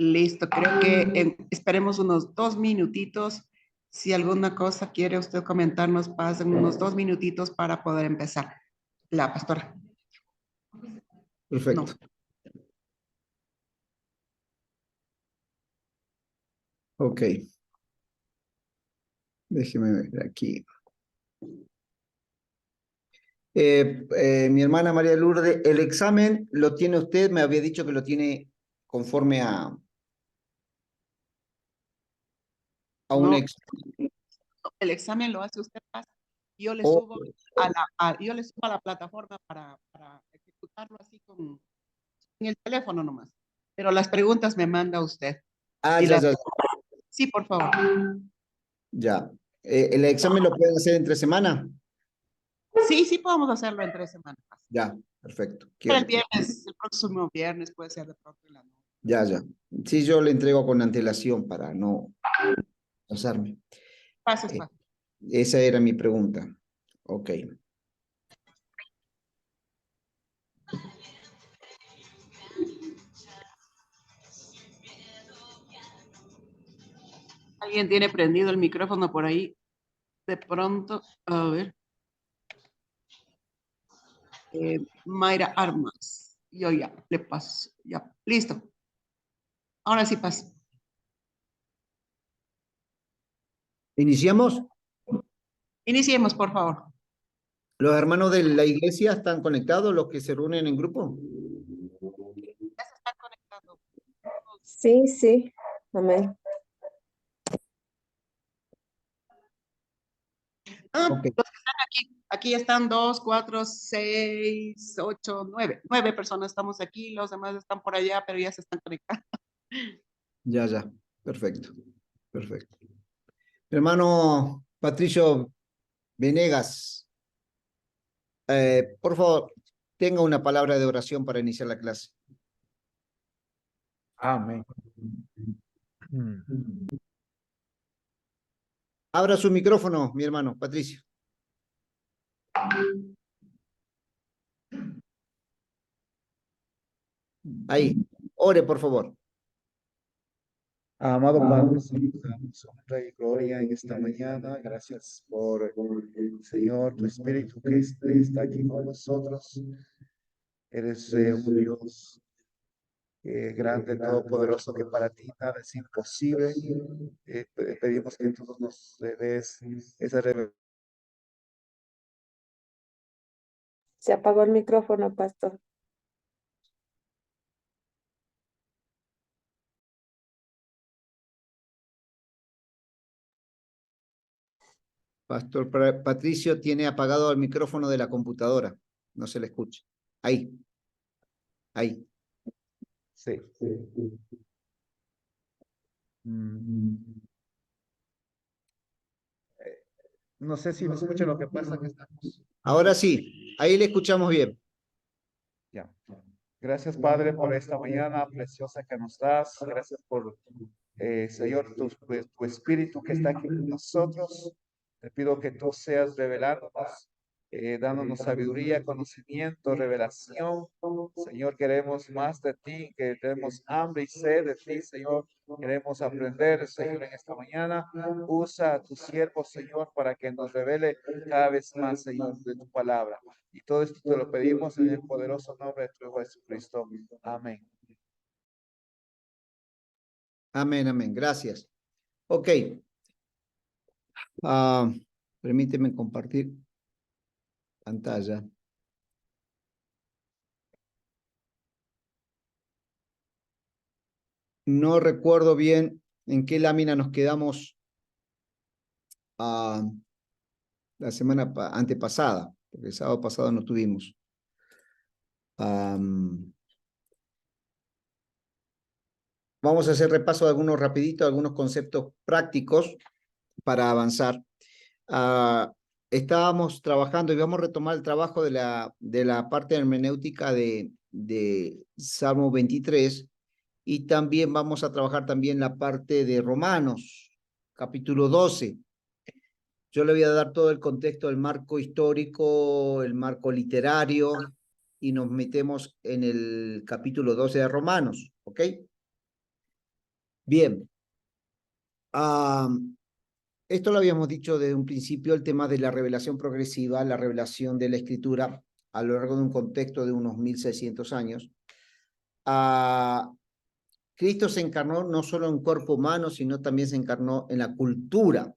Listo, creo que esperemos unos 2 minutitos. Si alguna cosa quiere usted comentarnos, pasen unos 2 minutitos para poder empezar. La pastora. Perfecto. No. Ok. Déjeme ver aquí. Mi hermana María Lourdes, el examen lo tiene usted, me había dicho que lo tiene conforme a un No, examen. el examen lo hace usted, pastor. Yo le O, subo yo le subo a la plataforma para ejecutarlo así en el teléfono nomás. Pero las preguntas me manda usted. ah, Y ya, las, ya, sí, por favor. ya. ¿El examen lo pueden hacer entre semana? Sí, sí podemos hacerlo en 3 semanas. Ya, perfecto. El viernes, el próximo viernes puede ser de pronto en la noche. Ya, ya. Sí, yo le entrego con antelación para no pasarme. Pases, pases. Esa era mi pregunta. Ok. ¿Alguien tiene prendido el micrófono por ahí? De pronto, a ver. Mayra Armas. Yo ya, le paso. Ya, listo. Ahora sí paso. ¿Iniciamos? Iniciemos, por favor. ¿Los hermanos de la iglesia están conectados, los que se reúnen en grupo? Ya se están conectando. Sí, sí. Amén. Ah, Ok, los que están aquí están 2, 4, 6, 8, 9. 9 personas estamos aquí, los demás están por allá, pero ya se están conectando. ya, ya. Perfecto, perfecto. Hermano Patricio Venegas, por favor, tenga una palabra de oración para iniciar la clase. Amén. Abra su micrófono, mi hermano Patricio. Ahí, ore, por favor. Amado Padre, Señor, te damos honra y gloria en esta mañana. Gracias por, Señor, tu Espíritu que está aquí con nosotros. Eres un Dios grande, todopoderoso, que para ti nada es imposible. Pedimos que tú nos des esa revelación. Se apagó el micrófono, pastor. Pastor Patricio tiene apagado el micrófono de la computadora. No se le escucha. Ahí. Ahí. Sí. No sé si me escucha lo que pasa, que estamos. Ahora sí. Ahí le escuchamos bien. Ya. Gracias, Padre, por esta mañana preciosa que nos das. Gracias por, Señor, tu Espíritu que está aquí con nosotros. Te pido que tú seas revelándonos, dándonos sabiduría, conocimiento, revelación. Señor, queremos más de ti, que tenemos hambre y sed de ti, Señor. Queremos aprender, Señor, en esta mañana. Usa a tu siervo, Señor, para que nos revele cada vez más, Señor, de tu palabra. Y todo esto te lo pedimos en el poderoso nombre de tu Hijo Jesucristo. Amén. Amén, amén. Gracias. Ok. Permíteme compartir pantalla. No recuerdo bien en qué lámina nos quedamos la semana antepasada, porque el sábado pasado no tuvimos. Vamos a hacer repaso de algunos rapidito, algunos conceptos prácticos para avanzar. Estábamos trabajando y vamos a retomar el trabajo de la parte hermenéutica de de Salmo 23 y también vamos a trabajar también la parte de Romanos, capítulo 12. Yo le voy a dar todo el contexto del marco histórico, el marco literario, y nos metemos en el capítulo 12 de Romanos, ¿ok? Bien. Esto lo habíamos dicho desde un principio, el tema de la revelación progresiva, la revelación de la Escritura a lo largo de un contexto de unos 1600 años. Cristo se encarnó no solo en cuerpo humano, sino también se encarnó en la cultura.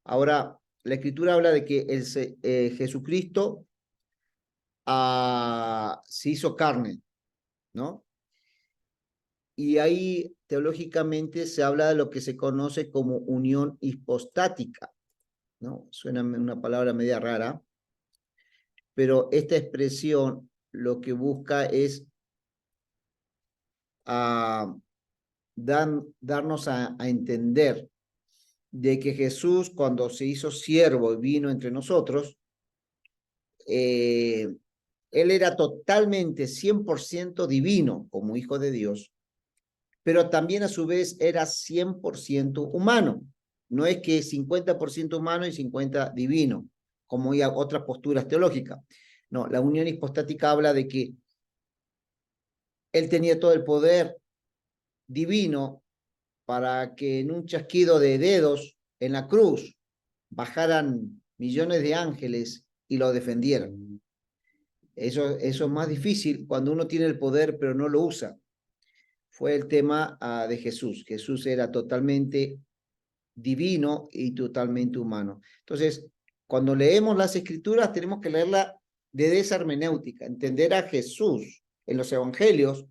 Ahora, la Escritura habla de que Jesucristo se hizo carne, ¿no? Y ahí teológicamente se habla de lo que se conoce como unión hipostática, ¿no? Suena una palabra media rara, pero esta expresión lo que busca es darnos a entender de que Jesús, cuando se hizo siervo y vino entre nosotros, él era totalmente 100% divino como hijo de Dios, pero también a su vez era 100% humano. No es que 50% humano y 50% divino, como hay otras posturas teológicas. No, la unión hipostática habla de que él tenía todo el poder divino para que en un chasquido de dedos en la cruz bajaran millones de ángeles y lo defendieran. Eso es más difícil cuando uno tiene el poder pero no lo usa. Fue el tema de Jesús. Jesús era totalmente divino y totalmente humano. Entonces, cuando leemos las Escrituras tenemos que leerla desde esa hermenéutica, entender a Jesús en los evangelios,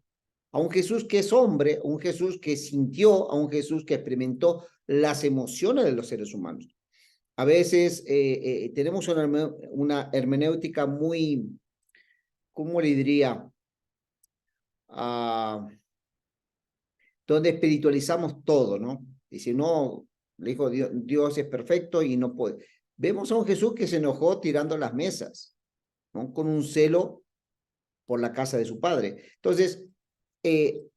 a un Jesús que es hombre, a un Jesús que sintió, a un Jesús que experimentó las emociones de los seres humanos. A veces tenemos una hermenéutica muy, ¿cómo le diría? Donde espiritualizamos todo, ¿no? Dice, no, le dijo, Dios es perfecto y no puede. Vemos a un Jesús que se enojó tirando las mesas, ¿no? Con un celo por la casa de su padre. Entonces, ¿y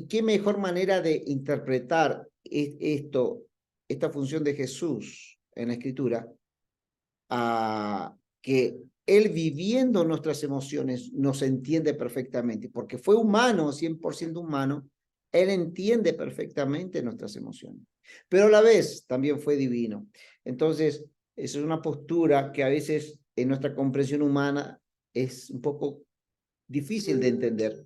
qué mejor manera de interpretar esta función de Jesús en la Escritura? Que Él viviendo nuestras emociones nos entiende perfectamente, porque fue humano, 100% humano, Él entiende perfectamente nuestras emociones, pero a la vez también fue divino. Entonces, esa es una postura que a veces en nuestra comprensión humana es un poco difícil de entender.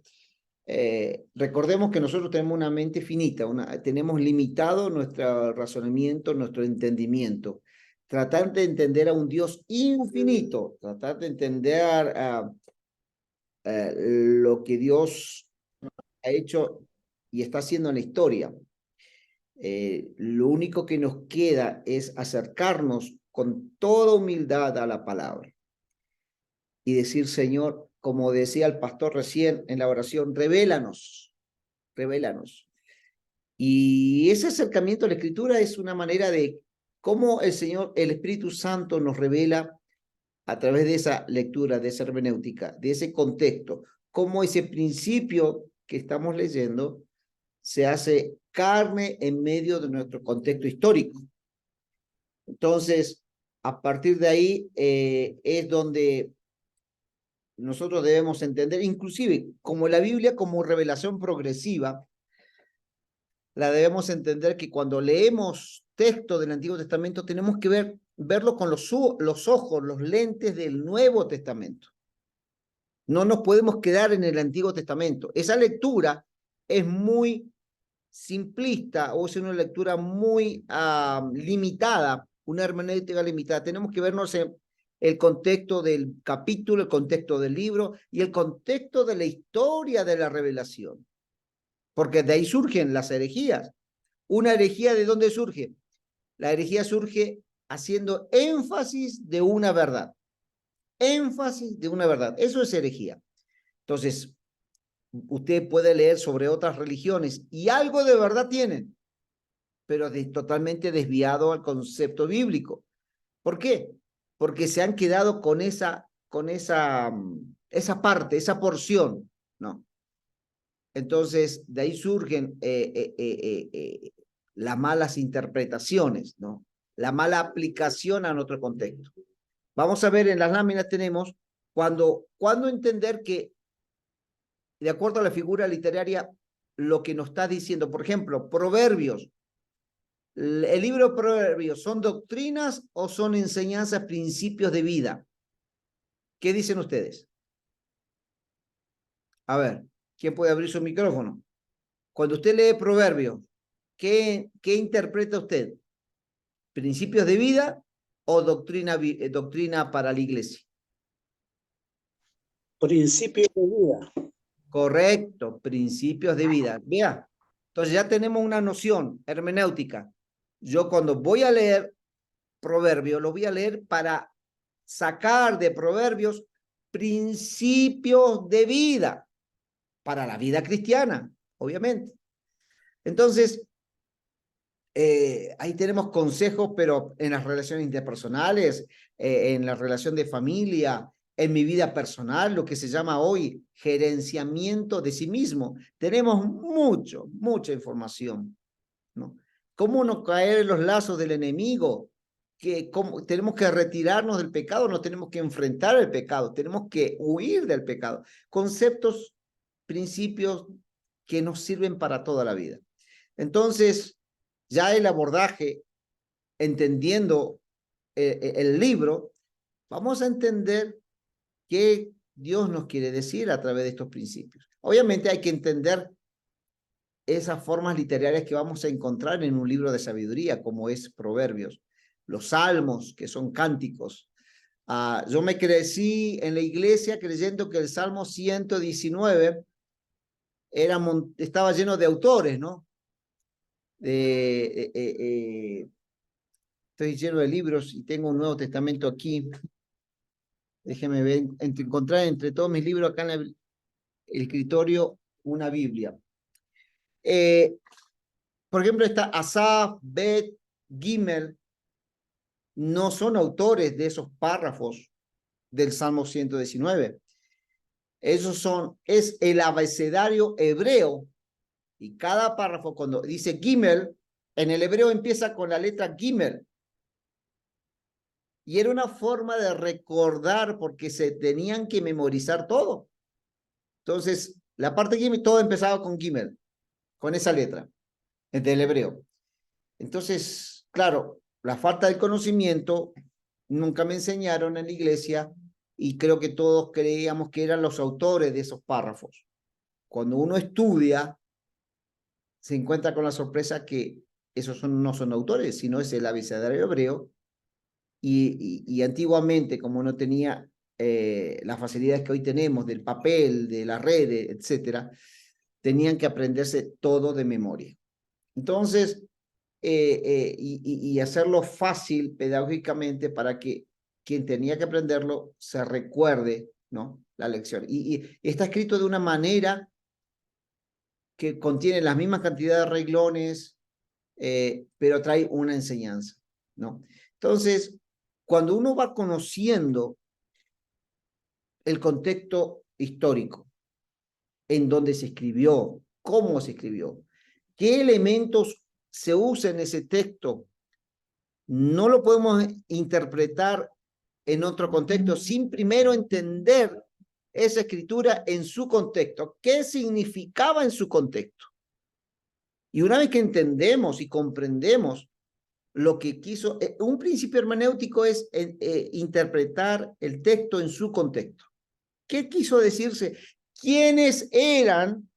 Recordemos que nosotros tenemos una mente finita, tenemos limitado nuestro razonamiento, nuestro entendimiento. Tratar de entender a un Dios infinito, tratar de entender lo que Dios ha hecho y está haciendo en la historia. Lo único que nos queda es acercarnos con toda humildad a la palabra y decir, Señor, como decía el pastor recién en la oración, revélanos. Y ese acercamiento a la Escritura es una manera de cómo el Señor, el Espíritu Santo nos revela a través de esa lectura, de esa hermenéutica, de ese contexto, cómo ese principio que estamos leyendo se hace carne en medio de nuestro contexto histórico. Entonces, a partir de ahí es donde nosotros debemos entender, inclusive como la Biblia como revelación progresiva, la debemos entender que cuando leemos texto del Antiguo Testamento tenemos que verlo con los ojos, los lentes del Nuevo Testamento. No nos podemos quedar en el Antiguo Testamento. Esa lectura es muy simplista o es una lectura muy limitada, una hermenéutica limitada. Tenemos que vernos en el contexto del capítulo, el contexto del libro y el contexto de la historia de la revelación. Porque de ahí surgen las herejías. ¿Una herejía de dónde surge? La herejía surge haciendo énfasis de una verdad. Énfasis de una verdad. Eso es herejía. Entonces, usted puede leer sobre otras religiones y algo de verdad tienen, pero totalmente desviado al concepto bíblico. ¿Por qué? Porque se han quedado con esa esa parte, esa porción, ¿no? Entonces, de ahí surgen las malas interpretaciones, ¿no? La mala aplicación a nuestro contexto. Vamos a ver en las láminas tenemos cuando entender que, de acuerdo a la figura literaria, lo que nos está diciendo, por ejemplo, Proverbios. ¿El libro de Proverbios son doctrinas o son enseñanzas, principios de vida? ¿Qué dicen ustedes? A ver, ¿quién puede abrir su micrófono? Cuando usted lee Proverbios, ¿qué interpreta usted? ¿Principios de vida o doctrina para la iglesia? Principios de vida. Correcto, principios de vida. Vea, entonces ya tenemos una noción hermenéutica. Yo cuando voy a leer Proverbios, lo voy a leer para sacar de Proverbios principios de vida para la vida cristiana, obviamente. Entonces, ahí tenemos consejos, pero en las relaciones interpersonales, en la relación de familia, en mi vida personal, lo que se llama hoy gerenciamiento de sí mismo. Tenemos mucha información, ¿no? ¿Cómo no caer en los lazos del enemigo? Tenemos que retirarnos del pecado, no tenemos que enfrentar el pecado, tenemos que huir del pecado. Conceptos, principios que nos sirven para toda la vida. Entonces, ya el abordaje, entendiendo el libro, vamos a entender qué Dios nos quiere decir a través de estos principios. Obviamente hay que entender esas formas literarias que vamos a encontrar en un libro de sabiduría, como es Proverbios, los salmos, que son cánticos. Yo me crecí en la iglesia creyendo que el Salmo 119 estaba lleno de autores, ¿no? Estoy lleno de libros y tengo un Nuevo Testamento aquí. Déjeme ver, encontrar entre todos mis libros acá en el escritorio una Biblia. Por ejemplo, está Asaf, Bet, Gimel. No son autores de esos párrafos del Salmo 119. Es el abecedario hebreo. Y cada párrafo, cuando dice Gimel, en el hebreo empieza con la letra Gimel. Y era una forma de recordar porque se tenían que memorizar todo. Entonces, la parte Gimel, todo empezaba con Gimel, con esa letra, del hebreo. Entonces, claro, la falta de conocimiento, nunca me enseñaron en la iglesia y creo que todos creíamos que eran los autores de esos párrafos. Cuando uno estudia, se encuentra con la sorpresa que esos no son autores, sino es el abecedario hebreo. Y antiguamente, como no tenía las facilidades que hoy tenemos del papel, de la red, etcétera, tenían que aprenderse todo de memoria. Entonces, y hacerlo fácil pedagógicamente para que quien tenía que aprenderlo se recuerde, ¿no? La lección. Y está escrito de una manera que contiene las mismas cantidades de renglones, pero trae una enseñanza, ¿no? Entonces, cuando uno va conociendo el contexto histórico, en donde se escribió, cómo se escribió, qué elementos se usan en ese texto, no lo podemos interpretar en otro contexto sin primero entender esa escritura en su contexto. ¿Qué significaba en su contexto? Y una vez que entendemos y comprendemos lo que quiso, un principio hermenéutico es interpretar el texto en su contexto. ¿Qué quiso decirse? ¿Quiénes eran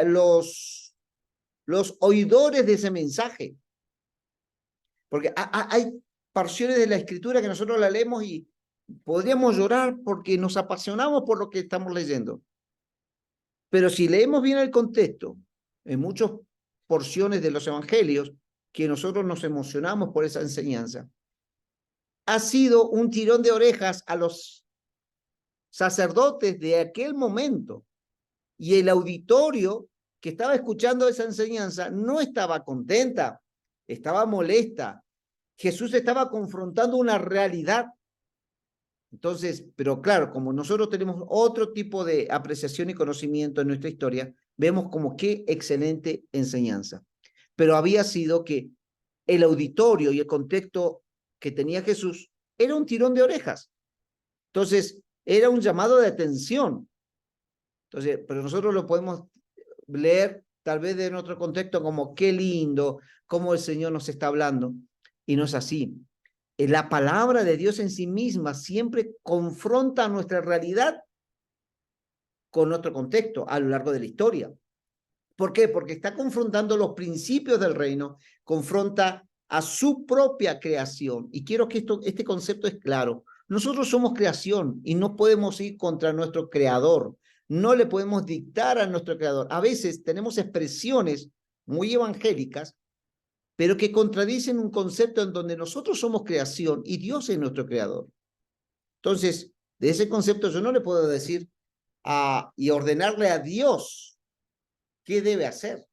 los oidores de ese mensaje? Porque hay porciones de la escritura que nosotros la leemos y podríamos llorar porque nos apasionamos por lo que estamos leyendo. Pero si leemos bien el contexto, en muchas porciones de los evangelios, que nosotros nos emocionamos por esa enseñanza, ha sido un tirón de orejas a los sacerdotes de aquel momento. Y el auditorio que estaba escuchando esa enseñanza no estaba contenta, estaba molesta. Jesús estaba confrontando una realidad Entonces, pero claro, como nosotros tenemos otro tipo de apreciación y conocimiento en nuestra historia, vemos como qué excelente enseñanza. Pero había sido que el auditorio y el contexto que tenía Jesús era un tirón de orejas. Entonces, era un llamado de atención. Entonces, pero nosotros lo podemos leer tal vez de otro contexto como qué lindo, cómo el Señor nos está hablando. Y no es así. La palabra de Dios en sí misma siempre confronta nuestra realidad con otro contexto a lo largo de la historia. ¿Por qué? Porque está confrontando los principios del reino, confronta a su propia creación. Y quiero que este concepto es claro. Nosotros somos creación y no podemos ir contra nuestro creador. No le podemos dictar a nuestro creador. A veces tenemos expresiones muy evangélicas, pero que contradicen un concepto en donde nosotros somos creación y Dios es nuestro creador. Entonces, de ese concepto yo no le puedo decir y ordenarle a Dios qué debe hacer.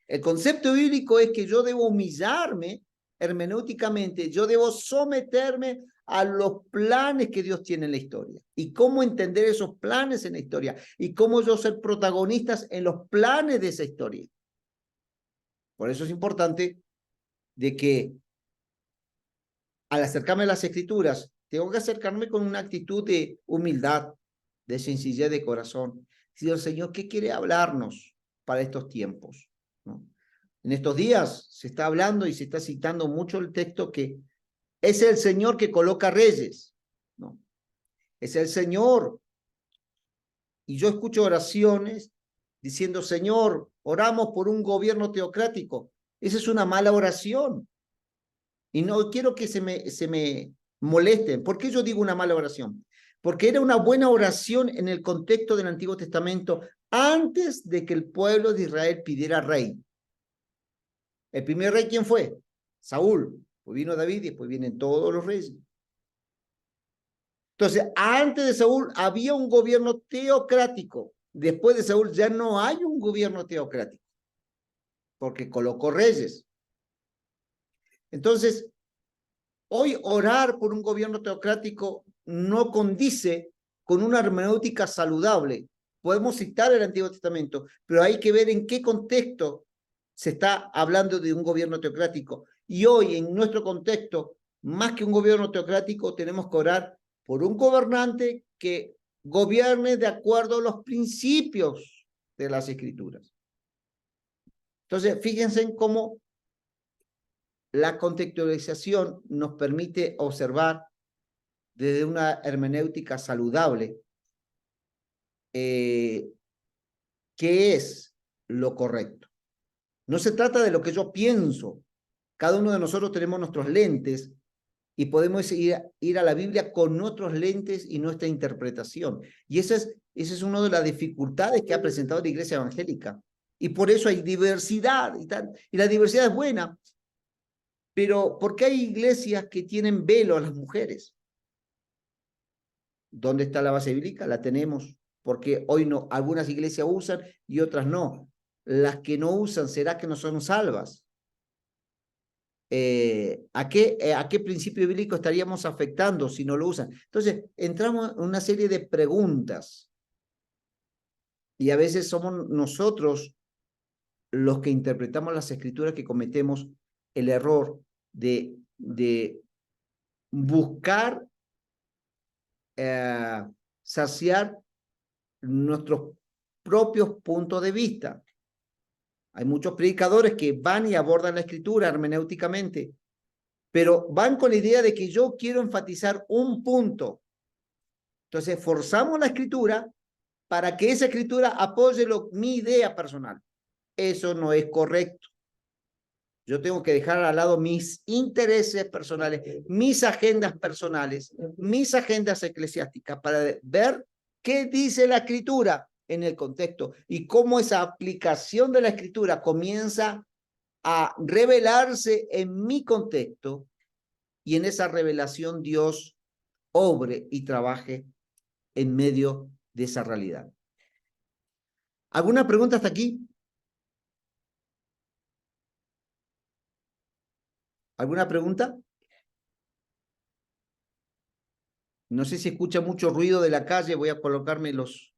El concepto bíblico es que yo debo humillarme hermenéuticamente, yo debo someterme a los planes que Dios tiene en la historia y cómo entender esos planes en la historia y cómo yo ser protagonistas en los planes de esa historia. Por eso es importante de que al acercarme a las escrituras, tengo que acercarme con una actitud de humildad, de sencillez de corazón. Decir, Señor, ¿qué quiere hablarnos para estos tiempos? ¿No? En estos días se está hablando y se está citando mucho el texto que es el Señor que coloca reyes, ¿no? Es el Señor. Y yo escucho oraciones diciendo, Señor, oramos por un gobierno teocrático. Esa es una mala oración. Y no quiero que se me molesten. ¿Por qué yo digo una mala oración? Porque era una buena oración en el contexto del Antiguo Testamento antes de que el pueblo de Israel pidiera rey. ¿El primer rey quién fue? Saúl. Pues vino David y después vienen todos los reyes. Entonces, antes de Saúl había un gobierno teocrático. Después de Saúl ya no hay un gobierno teocrático, porque colocó reyes. Entonces, hoy orar por un gobierno teocrático no condice con una hermenéutica saludable. Podemos citar el Antiguo Testamento, pero hay que ver en qué contexto se está hablando de un gobierno teocrático. Y hoy, en nuestro contexto, más que un gobierno teocrático, tenemos que orar por un gobernante que gobierne de acuerdo a los principios de las Escrituras. Entonces, fíjense en cómo la contextualización nos permite observar desde una hermenéutica saludable qué es lo correcto. No se trata de lo que yo pienso. Cada uno de nosotros tenemos nuestros lentes y podemos ir a la Biblia con nuestros lentes y nuestra interpretación. Y esa es una de las dificultades que ha presentado la Iglesia Evangélica. Y por eso hay diversidad y la diversidad es buena. Pero ¿por qué hay iglesias que tienen velo a las mujeres? ¿Dónde está la base bíblica? La tenemos, porque hoy no, algunas iglesias usan y otras no. Las que no usan, ¿será que no son salvas? ¿A qué principio bíblico estaríamos afectando si no lo usan? Entonces, entramos en una serie de preguntas y a veces somos nosotros los que interpretamos las escrituras que cometemos el error de buscar saciar nuestros propios puntos de vista. Hay muchos predicadores que van y abordan la escritura hermenéuticamente, pero van con la idea de que yo quiero enfatizar un punto. Entonces forzamos la escritura para que esa escritura apoye mi idea personal. Eso no es correcto. Yo tengo que dejar al lado mis intereses personales, mis agendas personales, mis agendas eclesiásticas para ver qué dice la escritura en el contexto y cómo esa aplicación de la escritura comienza a revelarse en mi contexto y en esa revelación Dios obre y trabaje en medio de esa realidad. ¿Alguna pregunta hasta aquí? ¿Alguna pregunta? No sé si escucha mucho ruido de la calle, voy a colocarme los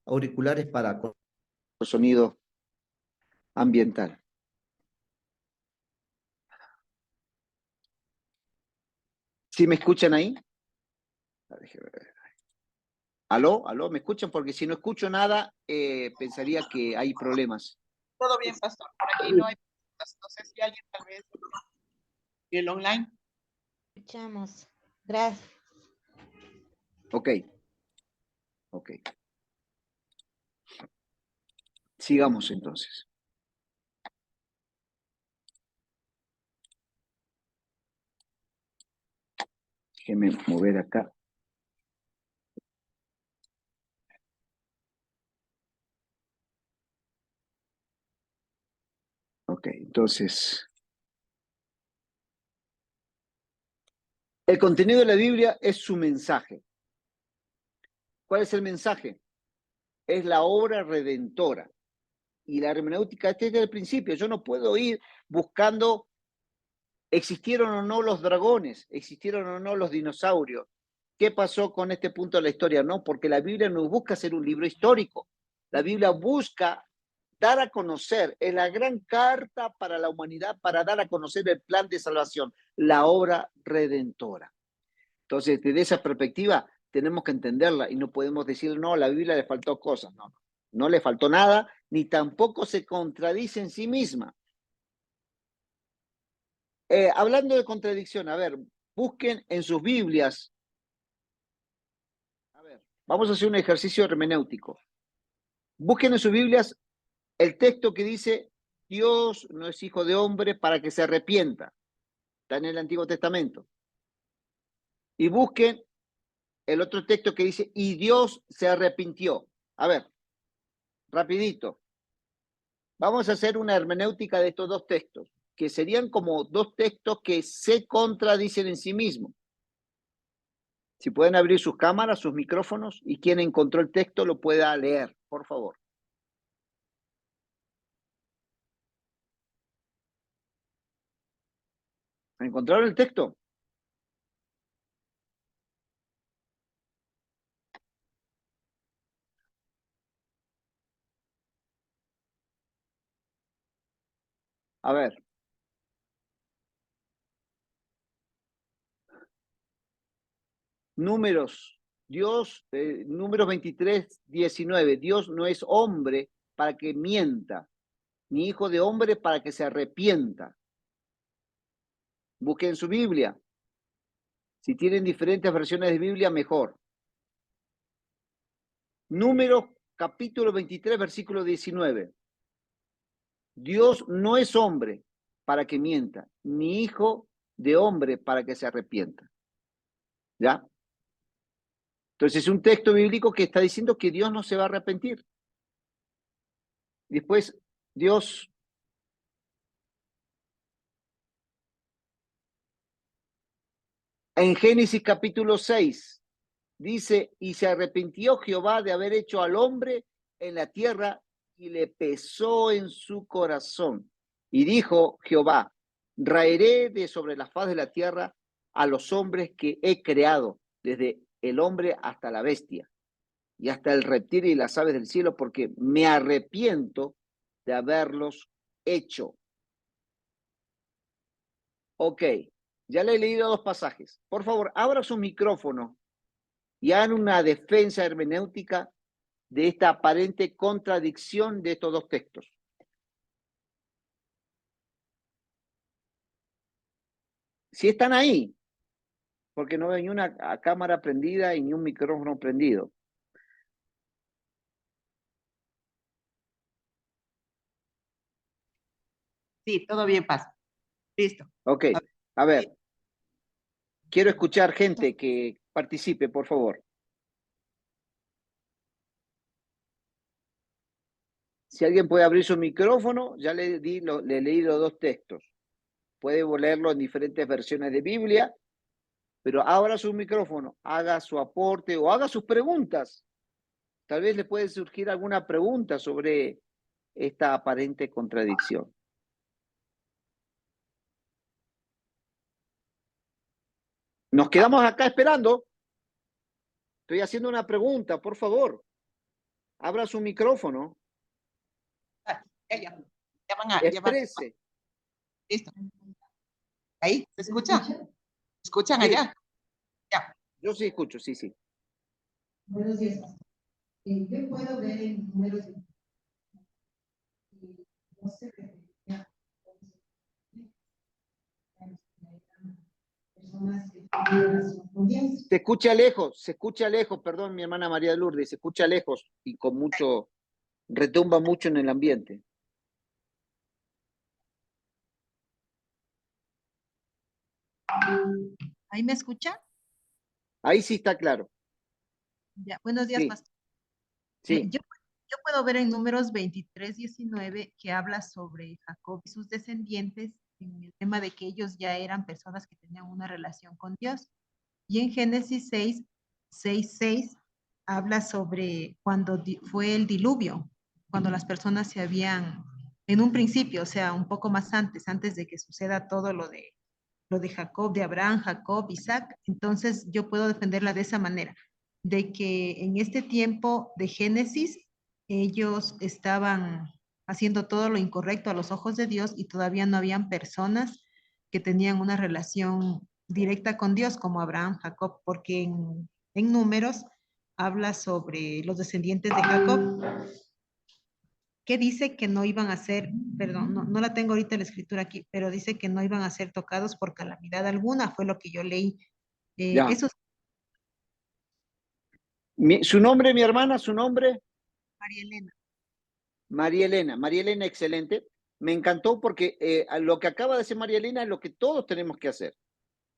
auriculares para el sonido ambiental. ¿Sí me escuchan ahí? Déjeme ver. ¿Aló? ¿Aló? ¿Me escuchan? Porque si no escucho nada, pensaría que hay problemas. Todo bien, pastor. Por aquí no hay preguntas. No sé si alguien tal vez en el online. Escuchamos. Gracias. Ok. Ok. Sigamos entonces. Déjeme mover acá. Ok, entonces. El contenido de la Biblia es su mensaje. ¿Cuál es el mensaje? Es la obra redentora. Y la hermenéutica está desde el principio. Yo no puedo ir buscando, existieron o no los dragones, existieron o no los dinosaurios. ¿Qué pasó con este punto de la historia? No, porque la Biblia no busca ser un libro histórico. La Biblia busca dar a conocer, es la gran carta para la humanidad, para dar a conocer el plan de salvación, la obra redentora. Entonces, desde esa perspectiva, tenemos que entenderla y no podemos decir, no, a la Biblia le faltó cosas. No, no le faltó nada, ni tampoco se contradice en sí misma. Hablando de contradicción, a ver, busquen en sus Biblias. A ver, vamos a hacer un ejercicio hermenéutico. Busquen en sus Biblias el texto que dice, Dios no es hijo de hombre para que se arrepienta. Está en el Antiguo Testamento. Y busquen el otro texto que dice, y Dios se arrepintió. A ver, rapidito. Vamos a hacer una hermenéutica de estos dos textos, que serían como dos textos que se contradicen en sí mismos. Si pueden abrir sus cámaras, sus micrófonos, y quien encontró el texto lo pueda leer, por favor. ¿Encontraron el texto? A ver. Números. Números 23, 19. Dios no es hombre para que mienta, ni hijo de hombre para que se arrepienta. Busquen su Biblia. Si tienen diferentes versiones de Biblia, mejor. Números capítulo 23, versículo 19. Dios no es hombre para que mienta, ni hijo de hombre para que se arrepienta. ¿Ya? Entonces es un texto bíblico que está diciendo que Dios no se va a arrepentir. Después, Dios en Génesis capítulo 6 dice, y se arrepintió Jehová de haber hecho al hombre en la tierra y le pesó en su corazón. Y dijo Jehová, raeré de sobre la faz de la tierra a los hombres que he creado, desde el hombre hasta la bestia, y hasta el reptil y las aves del cielo, porque me arrepiento de haberlos hecho. Ok, ya le he leído dos pasajes. Por favor, abra su micrófono y hagan una defensa hermenéutica de esta aparente contradicción de estos dos textos. Si están ahí, porque no veo ni una cámara prendida y ni un micrófono prendido. Sí, todo bien, Paz. Listo. Ok, a ver, quiero escuchar gente que participe, por favor. Si alguien puede abrir su micrófono, ya le he leído dos textos. Puede leerlo en diferentes versiones de Biblia, pero abra su micrófono, haga su aporte o haga sus preguntas. Tal vez le puede surgir alguna pregunta sobre esta aparente contradicción. Nos quedamos acá esperando. Estoy haciendo una pregunta, por favor. Abra su micrófono. Ya van a, Exprese. listo. ¿Ahí? ¿Se escucha? ¿Escuchan Sí. allá? Ya. Yo sí escucho, sí, sí. Buenos días, pastor. Yo puedo ver en números no se refería personas que tienen relación con Dios. Se escucha lejos, perdón, mi hermana María de Lourdes, se escucha lejos y con mucho, retumba mucho en el ambiente. ¿Ahí me escucha? Ahí sí está claro. Ya. Buenos días, Sí, pastor. sí. Yo puedo ver en Números 23:19 que habla sobre Jacob y sus descendientes en el tema de que ellos ya eran personas que tenían una relación con Dios. Y en Génesis 6:6 habla sobre cuando fue el diluvio, cuando las personas se habían, en un principio, o sea, un poco más antes de que suceda todo lo de Jacob, de Abraham, Jacob, Isaac. Entonces yo puedo defenderla de esa manera, de que en este tiempo de Génesis ellos estaban haciendo todo lo incorrecto a los ojos de Dios y todavía no habían personas que tenían una relación directa con Dios como Abraham, Jacob, porque en Números habla sobre los descendientes de Jacob, que dice que no iban a ser, perdón, no la tengo ahorita la escritura aquí, pero dice que no iban a ser tocados por calamidad alguna, fue lo que yo leí. Ya. Eso es Su nombre, mi hermana, su nombre, María Elena. María Elena. María Elena, excelente. Me encantó porque lo que acaba de hacer María Elena es lo que todos tenemos que hacer.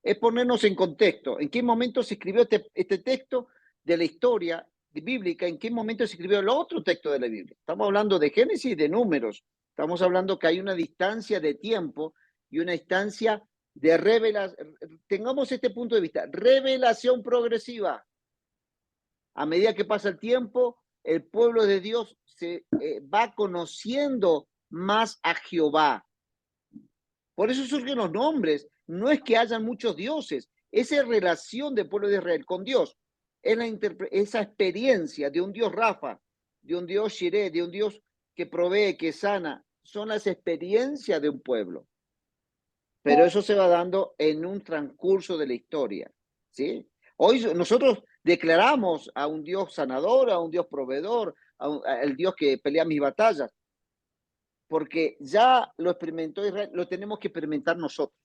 Es ponernos en contexto. ¿En qué momento se escribió este texto de la historia bíblica? ¿En qué momento se escribió el otro texto de la Biblia? Estamos hablando de Génesis y de Números. Estamos hablando que hay una distancia de tiempo y una distancia de revelación. Tengamos este punto de vista. Revelación progresiva. A medida que pasa el tiempo, el pueblo de Dios se va conociendo más a Jehová. Por eso surgen los nombres. No es que hayan muchos dioses, esa relación del pueblo de Israel con Dios, es esa experiencia de un Dios Rafa, de un Dios Shireh, de un Dios que provee, que sana, son las experiencias de un pueblo. Pero eso se va dando en un transcurso de la historia, ¿sí? Hoy nosotros declaramos a un Dios sanador, a un Dios proveedor, al Dios que pelea mis batallas, porque ya lo experimentó Israel, lo tenemos que experimentar nosotros.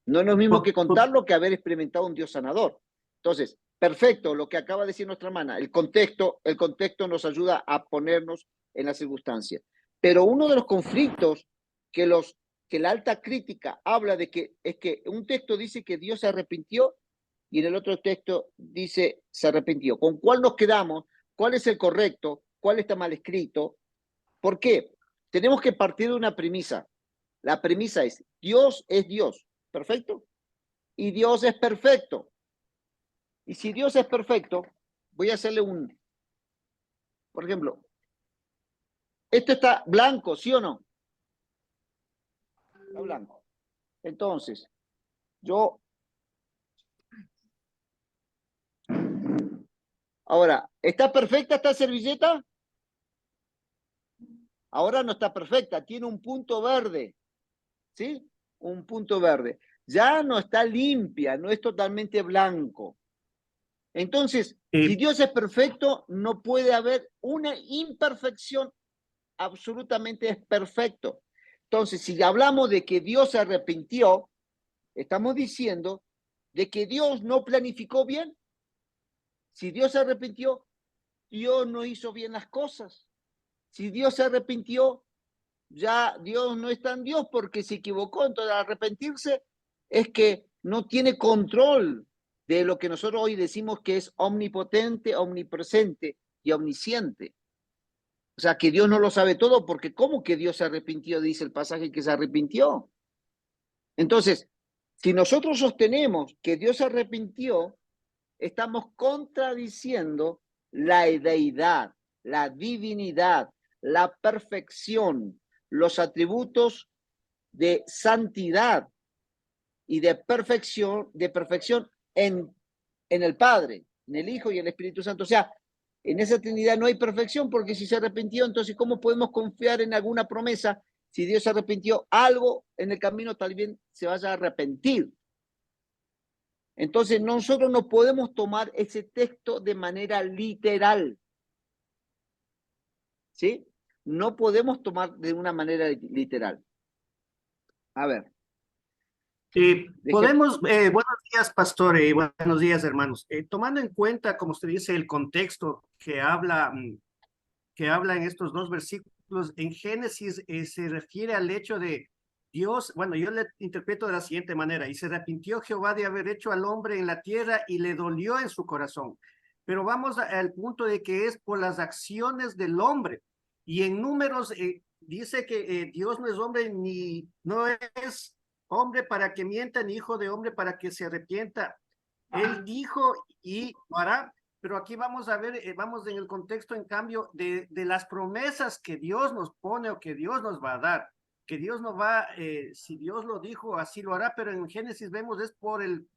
No es lo mismo que contarlo que haber experimentado un Dios sanador. Entonces, perfecto, lo que acaba de decir nuestra hermana, el contexto nos ayuda a ponernos en la circunstancia. Pero uno de los conflictos que la alta crítica habla de que es que un texto dice que Dios se arrepintió y en el otro texto dice se arrepintió. ¿Con cuál nos quedamos? ¿Cuál es el correcto? ¿Cuál está mal escrito? ¿Por qué? Tenemos que partir de una premisa. La premisa es Dios, ¿perfecto? Y Dios es perfecto. Y si Dios es perfecto, voy a hacerle por ejemplo, esto está blanco, ¿sí o no? Está blanco. Entonces, ahora, ¿está perfecta esta servilleta? Ahora no está perfecta, tiene un punto verde, ¿sí? Un punto verde. Ya no está limpia, no es totalmente blanco. Entonces, si Dios es perfecto, no puede haber una imperfección, absolutamente es perfecto. Entonces, si hablamos de que Dios se arrepintió, estamos diciendo de que Dios no planificó bien. Si Dios se arrepintió, Dios no hizo bien las cosas. Si Dios se arrepintió, ya Dios no es tan Dios porque se equivocó. Entonces, arrepentirse es que no tiene control de lo que nosotros hoy decimos que es omnipotente, omnipresente y omnisciente. O sea, que Dios no lo sabe todo, porque ¿cómo que Dios se arrepintió? Dice el pasaje que se arrepintió. Entonces, si nosotros sostenemos que Dios se arrepintió, estamos contradiciendo la deidad, la divinidad, la perfección, los atributos de santidad y de perfección en el Padre. en el Hijo y el Espíritu Santo. O sea, en esa Trinidad no hay perfección, porque si se arrepintió, entonces ¿cómo podemos confiar en alguna promesa? Si Dios se arrepintió, algo en el camino tal vez se vaya a arrepentir. Entonces nosotros no podemos tomar ese texto de manera literal. ¿Sí? No podemos tomar de una manera literal. A ver. Buenos días, pastor, y buenos días, hermanos. Tomando en cuenta, como usted dice, el contexto que habla en estos dos versículos, en Génesis se refiere al hecho de Dios, bueno, yo le interpreto de la siguiente manera: y se arrepintió Jehová de haber hecho al hombre en la tierra y le dolió en su corazón. Pero vamos al punto de que es por las acciones del hombre. Y en Números dice que Dios no es hombre ni no es hombre para que mienta, ni hijo de hombre para que se arrepienta. Él dijo y lo hará. Pero aquí vamos a ver, vamos en el contexto, en cambio, de las promesas que Dios nos pone o que Dios nos va a dar. Que Dios no va, si Dios lo dijo, así lo hará, pero en Génesis vemos es por el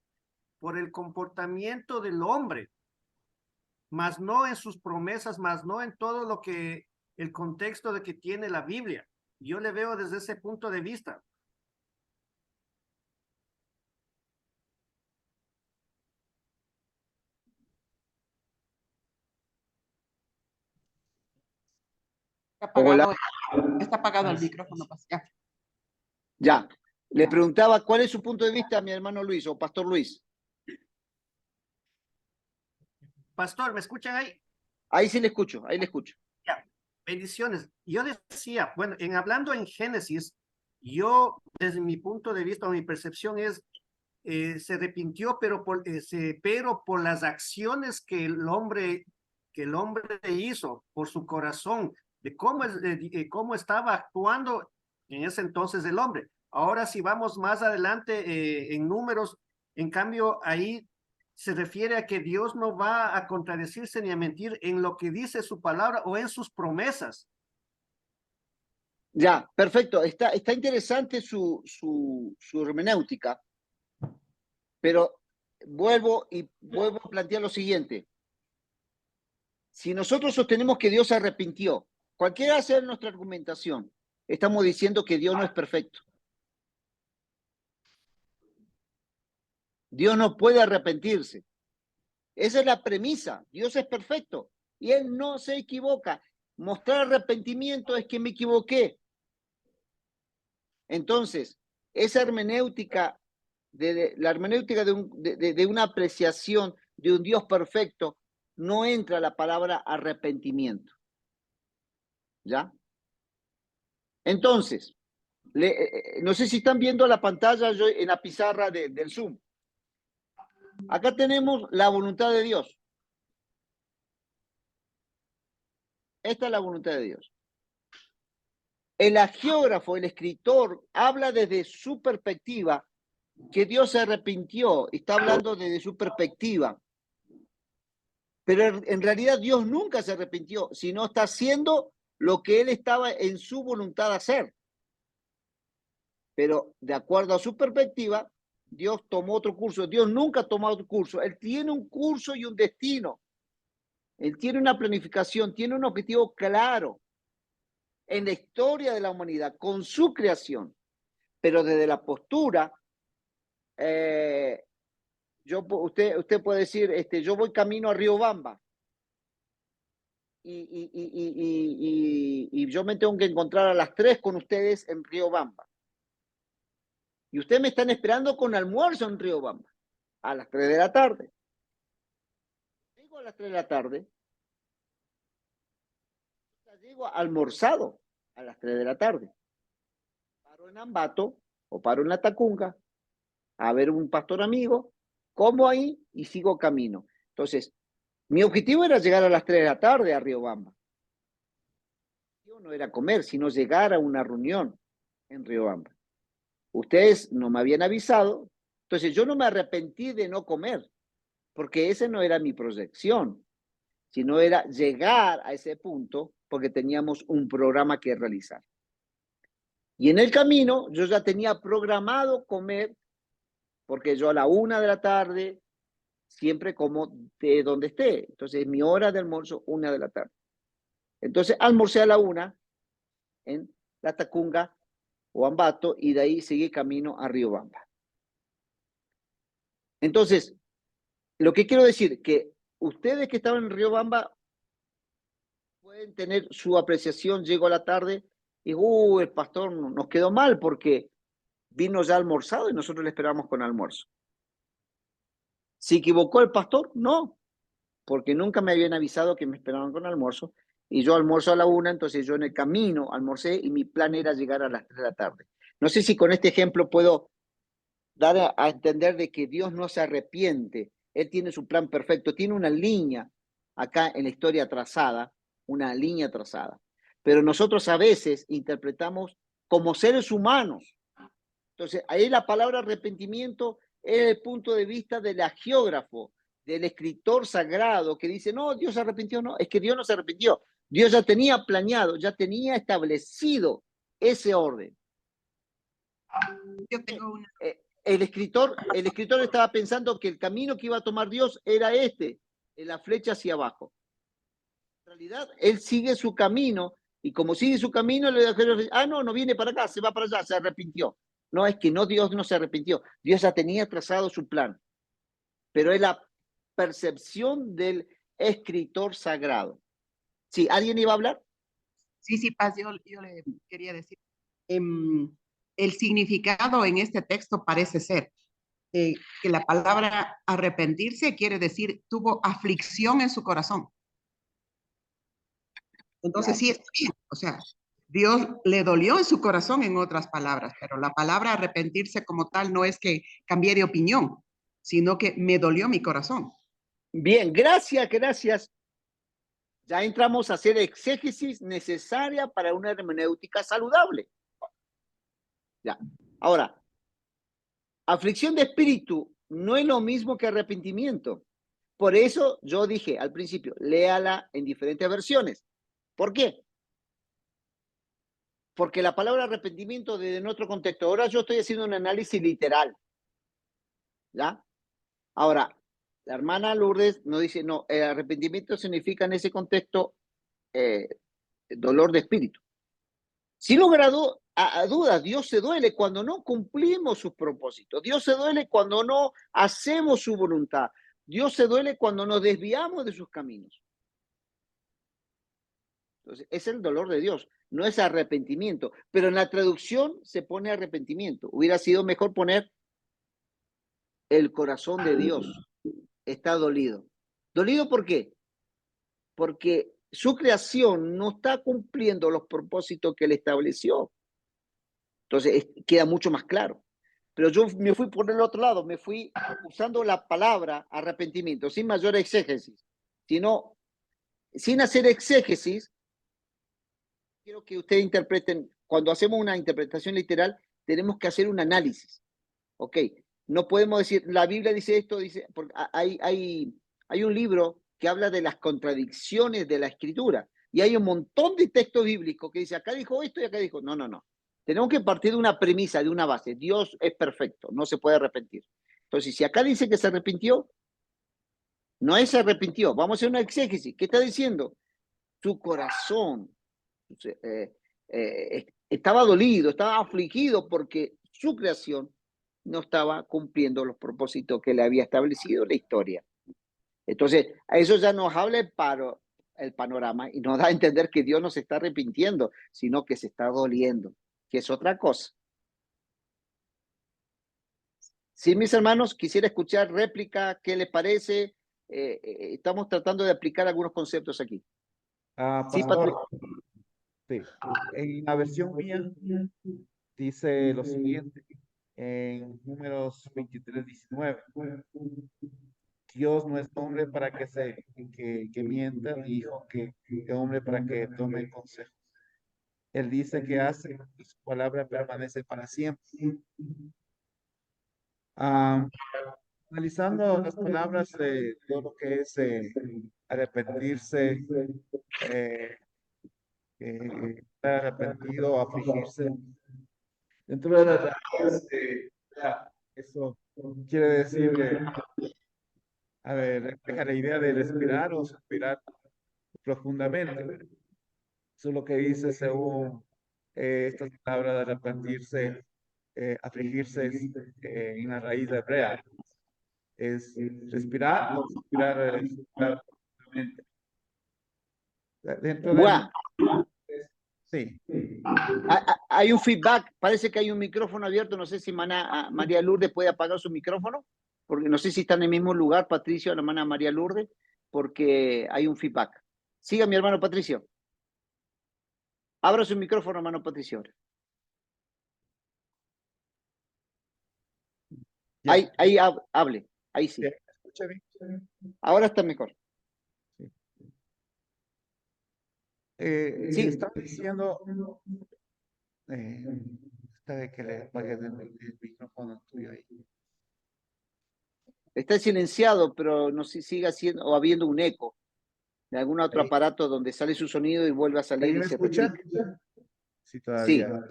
comportamiento del hombre, más no en sus promesas, más no en todo lo que, el contexto de que tiene la Biblia. Yo le veo desde ese punto de vista. Está apagado el micrófono, pastor. Ya. Le preguntaba cuál es su punto de vista a mi hermano Luis o pastor Luis. Pastor, ¿me escuchan ahí? Ahí sí le escucho, ahí le escucho. Ya, bendiciones. Yo decía, bueno, hablando en Génesis, yo, desde mi punto de vista o mi percepción es, se arrepintió, pero por las acciones que el hombre hizo, por su corazón, de cómo estaba actuando en ese entonces el hombre. Ahora, si vamos más adelante en Números, en cambio, ahí se refiere a que Dios no va a contradecirse ni a mentir en lo que dice su palabra o en sus promesas. Ya, perfecto. Está interesante su hermenéutica, pero vuelvo a plantear lo siguiente. Si nosotros sostenemos que Dios se arrepintió, cualquiera sea nuestra argumentación, estamos diciendo que Dios no es perfecto. Dios no puede arrepentirse. Esa es la premisa. Dios es perfecto y Él no se equivoca. Mostrar arrepentimiento es que me equivoqué. Entonces, esa hermenéutica, la hermenéutica de una apreciación de un Dios perfecto, no entra la palabra arrepentimiento. ¿Ya? Entonces, no sé si están viendo la pantalla en la pizarra del Zoom. Acá tenemos la voluntad de Dios. Esta es la voluntad de Dios. El agiógrafo, el escritor, habla desde su perspectiva que Dios se arrepintió. Está hablando desde su perspectiva. Pero en realidad Dios nunca se arrepintió, sino está haciendo lo que Él estaba en su voluntad de hacer. Pero de acuerdo a su perspectiva, Dios tomó otro curso. Dios nunca tomó otro curso. Él tiene un curso y un destino. Él tiene una planificación, tiene un objetivo claro en la historia de la humanidad, con su creación. Pero desde la postura, usted puede decir, yo voy camino a Riobamba y yo me tengo que encontrar a las 3 con ustedes en Riobamba. Y ustedes me están esperando con almuerzo en Riobamba, a las 3 de la tarde. Llego a las 3 de la tarde, llego almorzado a las 3 de la tarde. Paro en Ambato o paro en La Tacunga a ver un pastor amigo, como ahí y sigo camino. Entonces, mi objetivo era llegar a las 3 de la tarde a Riobamba. No era comer, sino llegar a una reunión en Riobamba. Ustedes no me habían avisado, entonces yo no me arrepentí de no comer, porque esa no era mi proyección, sino era llegar a ese punto porque teníamos un programa que realizar. Y en el camino yo ya tenía programado comer, porque yo a la 1 de la tarde siempre como de donde esté. Entonces, mi hora de almuerzo, 1 de la tarde. Entonces, almorcé a la 1 en Latacunga o Ambato y de ahí seguí camino a Riobamba. Entonces, lo que quiero decir que ustedes que estaban en Riobamba pueden tener su apreciación, llego a la tarde y el pastor nos quedó mal porque vino ya almorzado y nosotros le esperamos con almuerzo. ¿Se equivocó el pastor? No, porque nunca me habían avisado que me esperaban con almuerzo y yo almuerzo a la 1, entonces yo en el camino almorcé y mi plan era llegar a las 3 de la tarde. No sé si con este ejemplo puedo dar a entender de que Dios no se arrepiente, Él tiene su plan perfecto, tiene una línea acá en la historia trazada, una línea trazada. Pero nosotros a veces interpretamos como seres humanos. Entonces, ahí la palabra arrepentimiento es el punto de vista del agiógrafo, del escritor sagrado que dice, no, Dios se arrepintió, no, es que Dios no se arrepintió. Dios ya tenía planeado, ya tenía establecido ese orden. Yo tengo una. El escritor estaba pensando que el camino que iba a tomar Dios era en la flecha hacia abajo. En realidad, él sigue su camino y como sigue su camino, le dijeron, no viene para acá, se va para allá, se arrepintió. No, es que no, Dios no se arrepintió. Dios ya tenía trazado su plan. Pero es la percepción del escritor sagrado. ¿Sí? ¿Alguien iba a hablar? Sí, Paz, yo le quería decir. El significado en este texto parece ser que la palabra arrepentirse quiere decir tuvo aflicción en su corazón. Entonces sí está bien, o sea, Dios le dolió en su corazón en otras palabras, pero la palabra arrepentirse como tal no es que cambié de opinión, sino que me dolió mi corazón. Bien, gracias. Ya entramos a hacer exégesis necesaria para una hermenéutica saludable. Ya. Ahora, aflicción de espíritu no es lo mismo que arrepentimiento. Por eso yo dije al principio, léala en diferentes versiones. ¿Por qué? Porque la palabra arrepentimiento desde nuestro contexto, ahora yo estoy haciendo un análisis literal. ¿Ya? Ahora, la hermana Lourdes nos dice, no, el arrepentimiento significa en ese contexto dolor de espíritu. Sin lugar a dudas, Dios se duele cuando no cumplimos sus propósitos. Dios se duele cuando no hacemos su voluntad. Dios se duele cuando nos desviamos de sus caminos. Entonces, es el dolor de Dios, no es arrepentimiento. Pero en la traducción se pone arrepentimiento. Hubiera sido mejor poner el corazón de Dios. Está dolido. ¿Dolido por qué? Porque su creación no está cumpliendo los propósitos que él estableció. Entonces, queda mucho más claro. Pero yo me fui por el otro lado, me fui usando la palabra arrepentimiento, sin mayor exégesis, sino sin hacer exégesis. Quiero que ustedes interpreten, cuando hacemos una interpretación literal, tenemos que hacer un análisis. ¿Ok? No podemos decir, la Biblia dice esto, dice, porque hay un libro que habla de las contradicciones de la Escritura, y hay un montón de textos bíblicos que dice, acá dijo esto y acá dijo, no. Tenemos que partir de una premisa, de una base. Dios es perfecto, no se puede arrepentir. Entonces, si acá dice que se arrepintió, no es se arrepintió. Vamos a hacer una exégesis. ¿Qué está diciendo? Su corazón estaba dolido, estaba afligido porque su creación no estaba cumpliendo los propósitos que le había establecido la historia. Entonces, a eso ya nos habla el panorama y nos da a entender que Dios no se está arrepintiendo, sino que se está doliendo, que es otra cosa. Sí, mis hermanos, quisiera escuchar réplica, ¿qué les parece? Estamos tratando de aplicar algunos conceptos aquí. Sí, Pastor, Patrick. sí. En la versión mía dice lo siguiente, en Números 23:19. Dios no es hombre para que mienta, ni hijo que hombre para que tome consejo. Él dice que hace y su palabra permanece para siempre. Analizando las palabras de todo lo que es arrepentirse, estar arrepentido, afligirse, dentro de las raíces, eso quiere decir a ver, refleja la idea de respirar o suspirar profundamente. Eso es lo que dice según estas palabras de arrepentirse, afligirse en la raíz hebrea. Es respirar o suspirar, suspirar profundamente. Dentro del... Buah, Sí. hay un feedback, parece que hay un micrófono abierto, no sé si María Lourdes puede apagar su micrófono, porque no sé si está en el mismo lugar, Patricio, la hermana María Lourdes, porque hay un feedback. Siga, mi hermano Patricio. Abra su micrófono, hermano Patricio. Ya. Ahí hable, ahí sí. ¿Me escucha bien? Ahora está mejor. Sí. Estaba diciendo de que le apagues el micrófono tuyo ahí. Está silenciado, pero no sé si sigue haciendo o habiendo un eco de algún otro Ahí. aparato donde sale su sonido y vuelve a ¿Ahí salir y me se escucha? replica. Sí, Sí, todavía.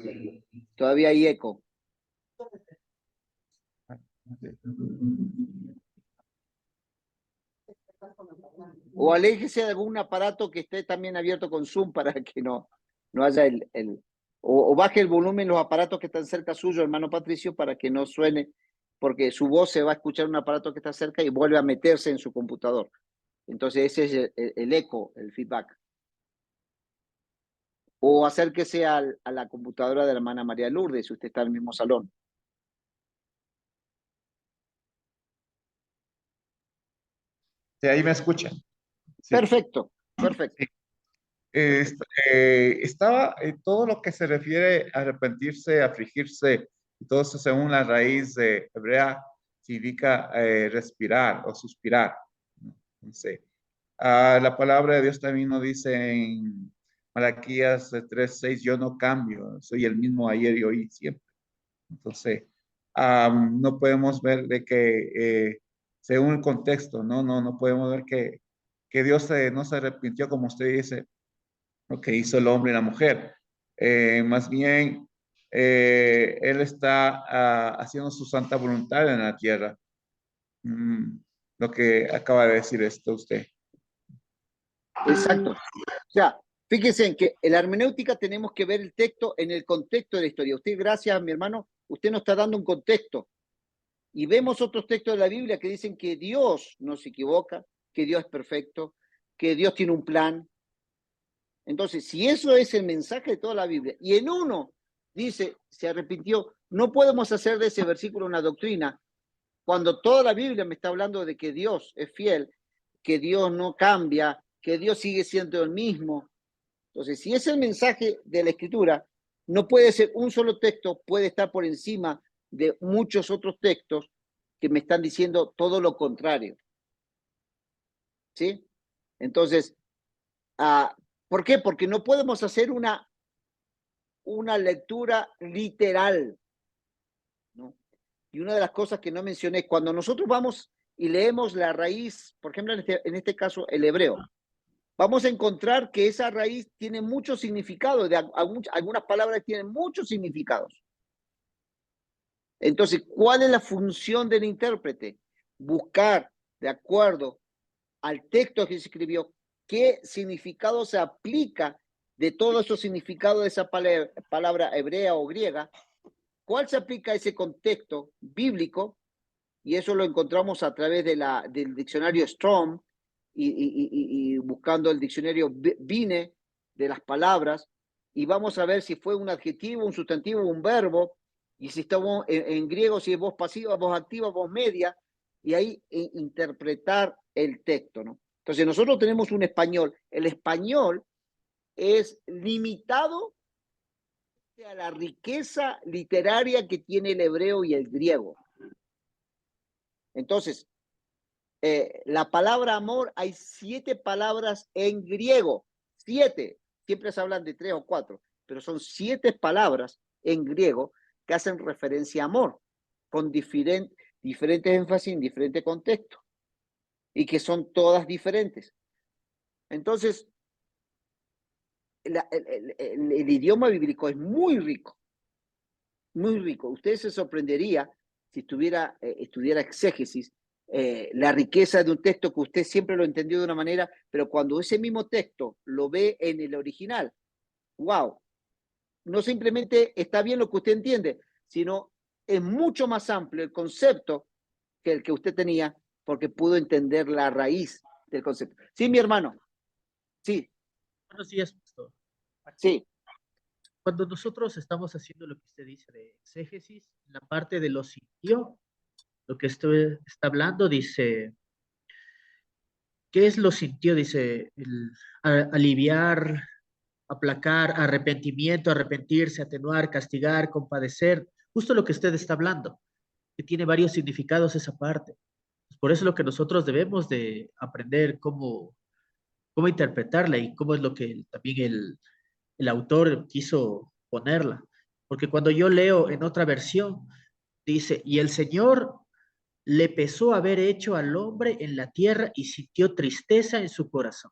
todavía hay eco. O aléjese de algún aparato que esté también abierto con Zoom para que no haya o baje el volumen los aparatos que están cerca suyo, hermano Patricio, para que no suene, porque su voz se va a escuchar en un aparato que está cerca y vuelve a meterse en su computador. Entonces ese es el eco, el feedback. O acérquese a la computadora de la hermana María Lourdes, si usted está en el mismo salón. Sí, ahí me escucha. Sí. Perfecto, perfecto. Sí. Estaba todo lo que se refiere a arrepentirse, afligirse, y todo eso según la raíz hebrea significa respirar o suspirar. Entonces, la palabra de Dios también nos dice en Malaquías 3:6, yo no cambio, soy el mismo ayer y hoy y siempre. Entonces, no podemos ver de que según el contexto, no podemos ver que Dios no se arrepintió, como usted dice, lo que hizo el hombre y la mujer. Más bien, Él está haciendo su santa voluntad en la tierra. Lo que acaba de decir esto usted. Exacto. O sea, fíjense en que en la hermenéutica tenemos que ver el texto en el contexto de la historia. Usted, gracias, mi hermano, usted nos está dando un contexto. Y vemos otros textos de la Biblia que dicen que Dios no se equivoca, que Dios es perfecto, que Dios tiene un plan. Entonces, si eso es el mensaje de toda la Biblia, y en uno dice, se arrepintió, no podemos hacer de ese versículo una doctrina, cuando toda la Biblia me está hablando de que Dios es fiel, que Dios no cambia, que Dios sigue siendo el mismo. Entonces, si es el mensaje de la Escritura, no puede ser un solo texto, puede estar por encima de muchos otros textos que me están diciendo todo lo contrario. ¿Sí? Entonces, ¿por qué? Porque no podemos hacer una lectura literal, ¿no? Y una de las cosas que no mencioné, cuando nosotros vamos y leemos la raíz, por ejemplo, en este caso, el hebreo, vamos a encontrar que esa raíz tiene mucho significado, algunas palabras tienen muchos significados. Entonces, ¿cuál es la función del intérprete? Buscar, de acuerdo al texto que se escribió, qué significado se aplica de todos esos significados de esa palabra hebrea o griega, cuál se aplica a ese contexto bíblico, y eso lo encontramos a través del diccionario Strong y buscando el diccionario Vine de las palabras, y vamos a ver si fue un adjetivo, un sustantivo, un verbo, y si estamos en griego, si es voz pasiva, voz activa, voz media, y ahí interpretar el texto, ¿no? Entonces nosotros tenemos un español. El español es limitado a la riqueza literaria que tiene el hebreo y el griego. Entonces, la palabra amor, hay 7 palabras en griego, 7, siempre se hablan de 3 o 4, pero son 7 palabras en griego que hacen referencia a amor, con diferentes énfasis en diferentes contextos, y que son todas diferentes. Entonces, el idioma bíblico es muy rico, muy rico. Usted se sorprendería si estudiara exégesis la riqueza de un texto que usted siempre lo entendió de una manera, pero cuando ese mismo texto lo ve en el original, wow, no simplemente está bien lo que usted entiende, sino es mucho más amplio el concepto que el que usted tenía, porque pudo entender la raíz del concepto. Sí, mi hermano. Sí, Buenos días, pastor. sí. Cuando nosotros estamos haciendo lo que usted dice de exégesis, la parte de lo sintió, lo que usted está hablando, dice, ¿qué es lo sintió? Dice, aliviar, aplacar, arrepentimiento, arrepentirse, atenuar, castigar, compadecer, justo lo que usted está hablando, que tiene varios significados esa parte. Por eso es lo que nosotros debemos de aprender cómo interpretarla y cómo es lo que también el autor quiso ponerla. Porque cuando yo leo en otra versión, dice, y el Señor le pesó haber hecho al hombre en la tierra y sintió tristeza en su corazón.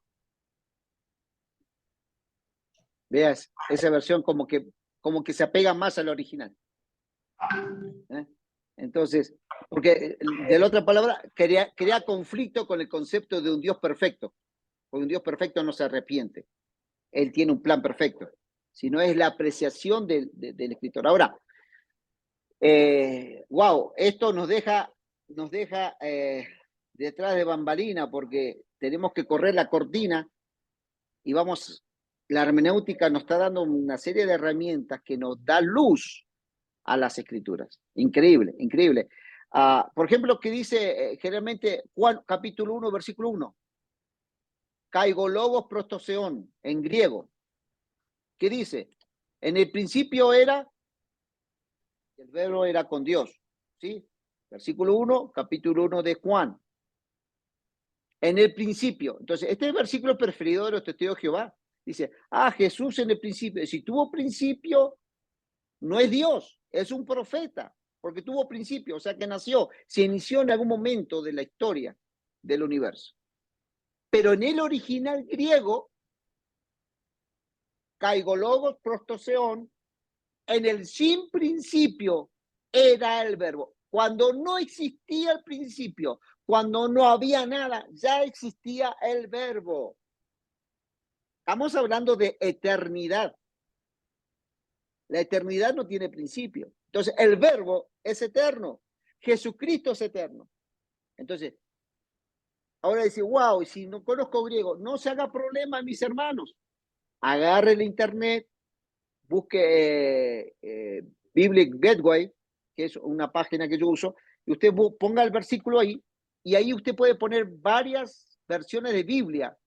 Veas, esa versión como que se apega más al original. Entonces, porque de la otra palabra, crea conflicto con el concepto de un Dios perfecto. Porque un Dios perfecto no se arrepiente. Él tiene un plan perfecto. Sino es la apreciación del escritor. Ahora, wow, esto nos deja detrás de bambalina porque tenemos que correr la cortina y la hermenéutica nos está dando una serie de herramientas que nos da luz a las escrituras. Increíble, increíble. Por ejemplo, que dice generalmente Juan capítulo 1, versículo 1. Kaigologos prostoseón, en griego. ¿Qué dice? En el principio el verbo era con Dios. ¿Sí? Versículo 1, capítulo 1 de Juan. En el principio. Entonces, este es el versículo preferido de los testigos de Jehová. Dice, Jesús en el principio. Si tuvo principio, no es Dios, es un profeta, porque tuvo principio, o sea que se inició en algún momento de la historia del universo. Pero en el original griego, kaigologos prostoseón, en el sin principio era el verbo. Cuando no existía el principio, cuando no había nada, ya existía el verbo. Estamos hablando de eternidad. La eternidad no tiene principio. Entonces, el verbo es eterno. Jesucristo es eterno. Entonces, ahora dice, wow, y si no conozco griego, no se haga problema, mis hermanos. Agarre el internet, busque Biblic Gateway, que es una página que yo uso, y usted ponga el versículo ahí, y ahí usted puede poner varias versiones de Biblia,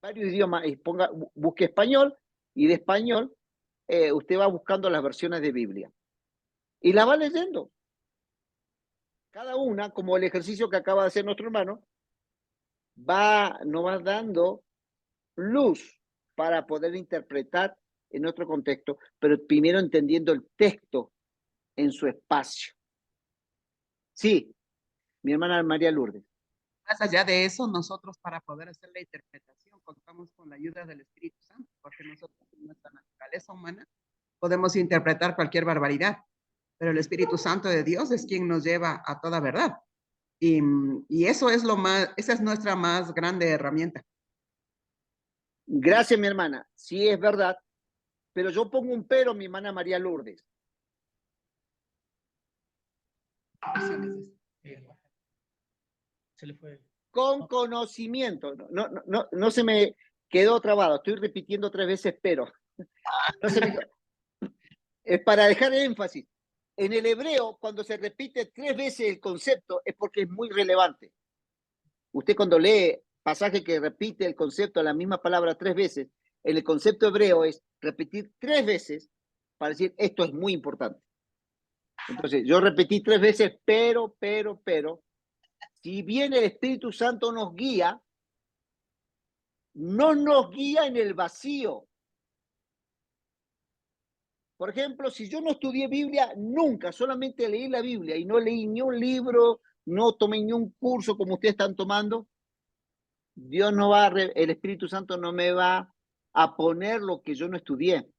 varios idiomas, y busque español, y de español usted va buscando las versiones de Biblia. Y la va leyendo. Cada una, como el ejercicio que acaba de hacer nuestro hermano, nos va dando luz para poder interpretar en otro contexto, pero primero entendiendo el texto en su espacio. Sí, mi hermana María Lourdes. Más allá de eso, nosotros para poder hacer la interpretación contamos con la ayuda del Espíritu Santo, porque nosotros en nuestra naturaleza humana podemos interpretar cualquier barbaridad, pero el Espíritu Santo de Dios es quien nos lleva a toda verdad. Y eso es esa es nuestra más grande herramienta. Gracias, mi hermana. Sí, es verdad, pero yo pongo un pero, mi hermana María Lourdes. Se le fue. Con conocimiento. No se me quedó trabado. Estoy repitiendo 3 veces, pero. No se me... Es para dejar énfasis. En el hebreo, cuando se repite 3 veces el concepto, es porque es muy relevante. Usted cuando lee pasaje que repite el concepto de la misma palabra 3 veces, en el concepto hebreo es repetir 3 veces para decir esto es muy importante. Entonces, yo repetí 3 veces, pero, si bien el Espíritu Santo nos guía, no nos guía en el vacío. Por ejemplo, si yo no estudié Biblia, nunca, solamente leí la Biblia y no leí ni un libro, no tomé ni un curso como ustedes están tomando, el Espíritu Santo no me va a poner lo que yo no estudié.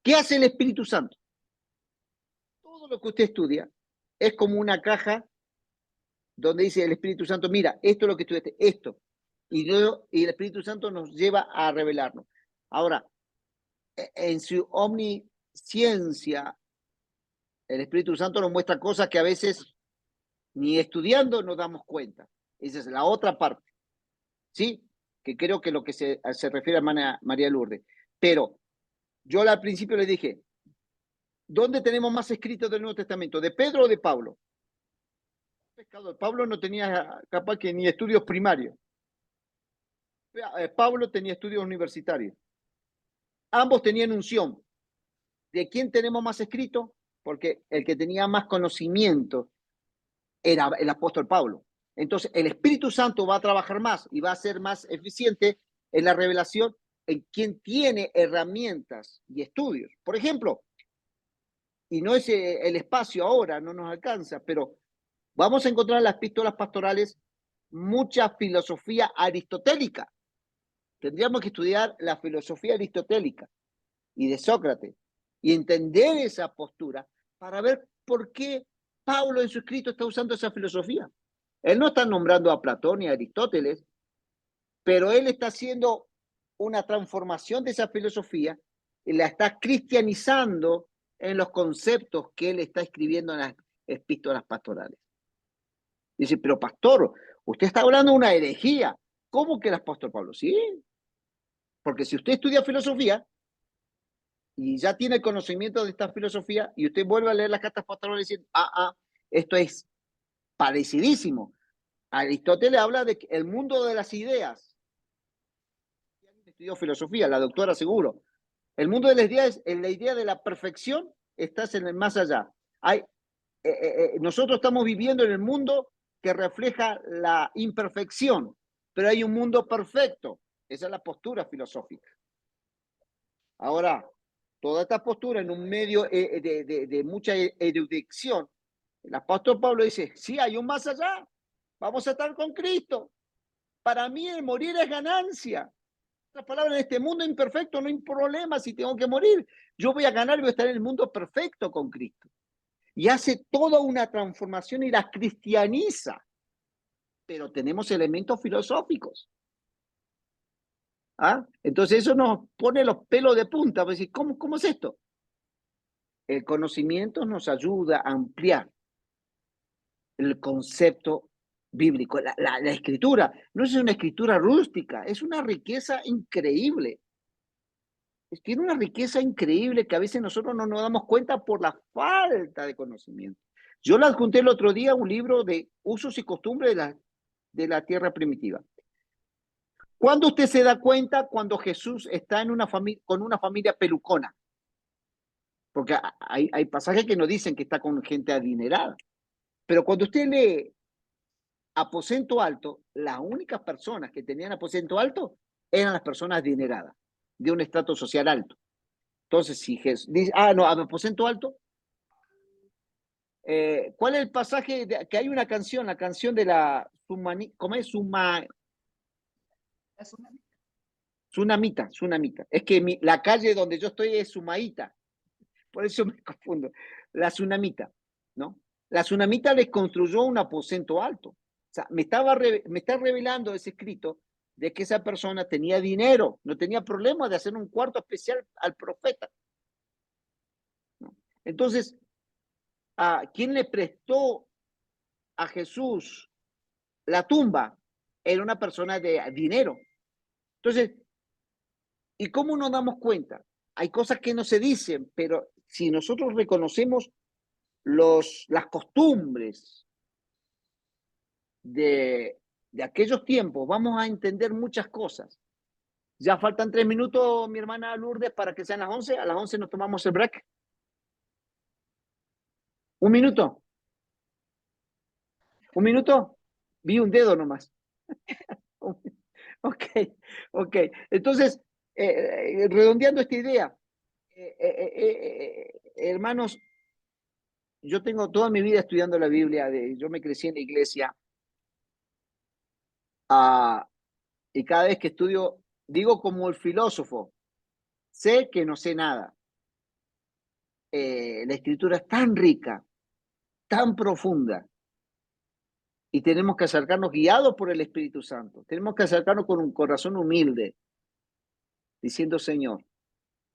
¿Qué hace el Espíritu Santo? Todo lo que usted estudia es como una caja donde dice el Espíritu Santo, mira, esto es lo que estudiaste, esto. Y el Espíritu Santo nos lleva a revelarnos. Ahora, en su omnisciencia, el Espíritu Santo nos muestra cosas que a veces ni estudiando nos damos cuenta. Esa es la otra parte, ¿sí? Que creo que lo que se refiere a María Lourdes. Pero yo al principio le dije, ¿dónde tenemos más escritos del Nuevo Testamento? ¿De Pedro o de Pablo? Pablo no tenía capaz que ni estudios primarios. Pablo tenía estudios universitarios. Ambos tenían unción. ¿De quién tenemos más escrito? Porque el que tenía más conocimiento era el apóstol Pablo. Entonces, el Espíritu Santo va a trabajar más y va a ser más eficiente en la revelación en quien tiene herramientas y estudios. Por ejemplo, y no es el espacio ahora, no nos alcanza, pero vamos a encontrar en las epístolas pastorales mucha filosofía aristotélica. Tendríamos que estudiar la filosofía aristotélica y de Sócrates y entender esa postura para ver por qué Pablo en su escrito está usando esa filosofía. Él no está nombrando a Platón y a Aristóteles, pero él está haciendo una transformación de esa filosofía y la está cristianizando en los conceptos que él está escribiendo en las epístolas pastorales. Dice, pero pastor, usted está hablando de una herejía. ¿Cómo que el apóstol Pablo? Sí, porque si usted estudia filosofía y ya tiene conocimiento de esta filosofía y usted vuelve a leer las cartas pastorales y dice, esto es parecidísimo. Aristóteles habla de el mundo de las ideas. Estudió filosofía, la doctora seguro. El mundo de las ideas, en la idea de la perfección, estás en el más allá. Nosotros estamos viviendo en el mundo que refleja la imperfección, pero hay un mundo perfecto. Esa es la postura filosófica. Ahora, toda esta postura en un medio de mucha erudición, el apóstol Pablo dice, sí, hay un más allá, vamos a estar con Cristo. Para mí el morir es ganancia. En otras palabras, en este mundo imperfecto no hay problema si tengo que morir. Yo voy a ganar y voy a estar en el mundo perfecto con Cristo. Y hace toda una transformación y la cristianiza. Pero tenemos elementos filosóficos. Entonces eso nos pone los pelos de punta. Pues, ¿cómo es esto? El conocimiento nos ayuda a ampliar el concepto bíblico. La escritura no es una escritura rústica, es una riqueza increíble. Tiene una riqueza increíble que a veces nosotros no nos damos cuenta por la falta de conocimiento. Yo le adjunté el otro día un libro de usos y costumbres de la tierra primitiva. ¿Cuándo usted se da cuenta? Cuando Jesús está en con una familia pelucona. Porque hay pasajes que nos dicen que está con gente adinerada. Pero cuando usted lee aposento alto, las únicas personas que tenían aposento alto eran las personas adineradas, de un estrato social alto. Entonces, si Jesús dice, no, aposento alto, ¿cuál es el pasaje? Que hay una canción, la canción de la ¿cómo es? Tsunamita. Es que la calle donde yo estoy es Sumaíta, por eso me confundo. La Tsunamita, ¿no? La Tsunamita les construyó un aposento alto. O sea, me está revelando ese escrito de que esa persona tenía dinero, no tenía problema de hacer un cuarto especial al profeta. ¿No? Entonces, ¿quién le prestó a Jesús la tumba? Era una persona de dinero. Entonces, ¿y cómo nos damos cuenta? Hay cosas que no se dicen, pero si nosotros reconocemos las costumbres de aquellos tiempos, vamos a entender muchas cosas. Ya faltan 3 minutos, mi hermana Lourdes, para que sean las 11. A las 11 nos tomamos el break. 1 minuto. 1 minuto. Vi un dedo nomás. Ok. Entonces, redondeando esta idea, hermanos, yo tengo toda mi vida estudiando la Biblia, yo me crecí en la iglesia, y cada vez que estudio, digo como el filósofo, sé que no sé nada. La escritura es tan rica, tan profunda, Y tenemos que acercarnos guiados por el Espíritu Santo. Tenemos que acercarnos con un corazón humilde, diciendo, Señor,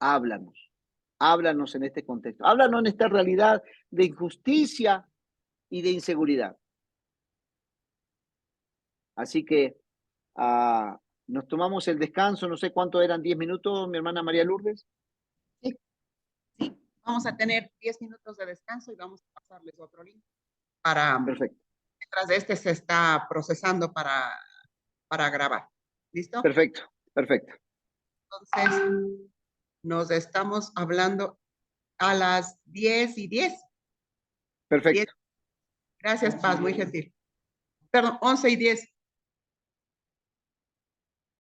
háblanos. Háblanos en este contexto. Háblanos en esta realidad de injusticia y de inseguridad. Así que nos tomamos el descanso, no sé cuánto eran, 10 minutos, mi hermana María Lourdes. Sí, vamos a tener 10 minutos de descanso y vamos a pasarles otro link para, Perfecto. mientras este se está procesando para grabar. ¿Listo? Perfecto, perfecto. Entonces, nos estamos hablando a las 10:10. Perfecto. 10. Gracias, Paz, muy gentil. Perdón, 11:10.